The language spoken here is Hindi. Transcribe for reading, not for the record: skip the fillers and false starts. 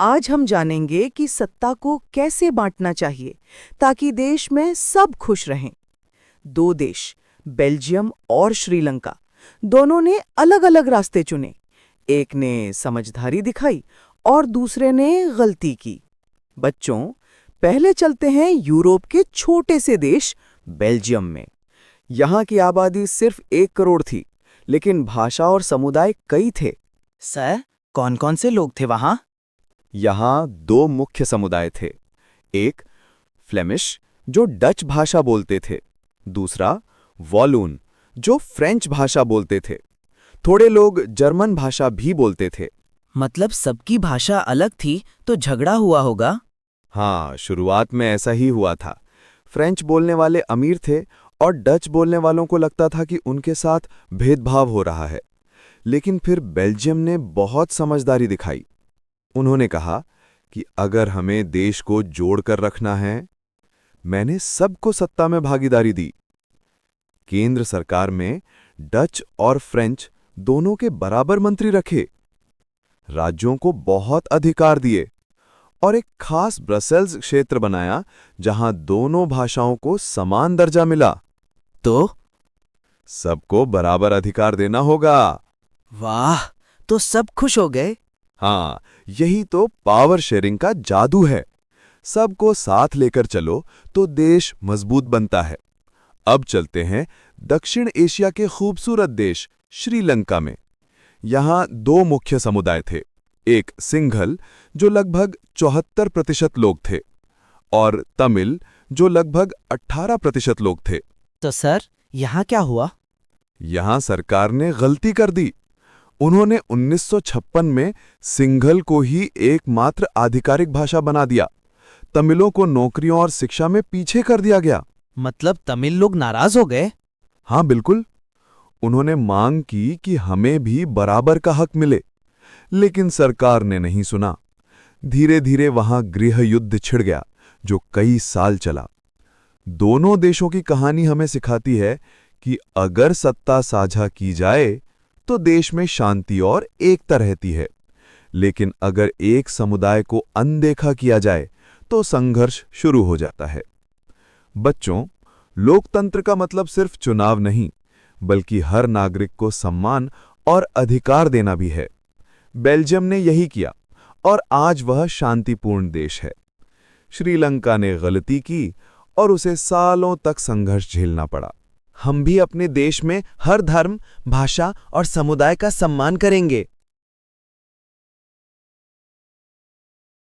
आज हम जानेंगे कि सत्ता को कैसे बांटना चाहिए ताकि देश में सब खुश रहें। दो देश, बेल्जियम और श्रीलंका, दोनों ने अलग-अलग रास्ते चुने। एक ने समझदारी दिखाई और दूसरे ने गलती की। बच्चों, पहले चलते हैं यूरोप के छोटे से देश बेल्जियम में। यहाँ की आबादी सिर्फ 1 करोड़ थी, लेकिन भाषा और समुदाय कई थे। सर, कौन-कौन से लोग थे वहाँ? यहाँ 2 मुख्य समुदाय थे। एक फ्लेमिश, जो डच भाषा बोलते थे। दूसरा वॉलून, जो फ्रेंच भाषा बोलते थे। थोड़े लोग जर्मन भाषा भी बोलते थे। मतलब सबकी भाषा अलग थी तो झगड़ा हुआ होगा? हाँ, शुरुआत में ऐसा ही हुआ था। फ्रेंच बोलने वाले अमीर थे और डच बोलने वालों को लगता था कि उनके साथ भेदभाव हो रहा है। लेकिन फिर बेल्जियम ने बहुत समझदारी दिखाई। उन्होंने कहा कि अगर हमें देश को जोड़कर रखना है, मैंने सबको सत्ता में भागीदारी दी। केंद्र सरकार में डच और फ्रेंच दोनों के बराबर मंत्री रखे, राज्यों को बहुत अधिकार दिए और एक खास ब्रसेल्स क्षेत्र बनाया जहां दोनों भाषाओं को समान दर्जा मिला। तो सबको बराबर अधिकार देना होगा। वाह, तो सब खुश हो गए। हाँ, यही तो पावर शेयरिंग का जादू है। सबको साथ लेकर चलो तो देश मजबूत बनता है। अब चलते हैं दक्षिण एशिया के खूबसूरत देश श्रीलंका में। यहाँ 2 मुख्य समुदाय थे। एक सिंघल, जो लगभग 74% लोग थे, और तमिल, जो लगभग 18% लोग थे। तो सर, यहाँ क्या हुआ? यहाँ सरकार ने गलती कर दी। उन्होंने 1956 में सिंघल को ही एकमात्र आधिकारिक भाषा बना दिया। तमिलों को नौकरियों और शिक्षा में पीछे कर दिया गया। मतलब तमिल लोग नाराज हो गए? हाँ, बिल्कुल। उन्होंने मांग की कि हमें भी बराबर का हक मिले, लेकिन सरकार ने नहीं सुना। धीरे धीरे वहां गृह युद्ध छिड़ गया, जो कई साल चला। दोनों देशों की कहानी हमें सिखाती है कि अगर सत्ता साझा की जाए तो देश में शांति और एकता रहती है, लेकिन अगर एक समुदाय को अनदेखा किया जाए तो संघर्ष शुरू हो जाता है। बच्चों, लोकतंत्र का मतलब सिर्फ चुनाव नहीं, बल्कि हर नागरिक को सम्मान और अधिकार देना भी है। बेल्जियम ने यही किया और आज वह शांतिपूर्ण देश है। श्रीलंका ने गलती की और उसे सालों तक संघर्ष झेलना पड़ा। हम भी अपने देश में हर धर्म, भाषा और समुदाय का सम्मान करेंगे।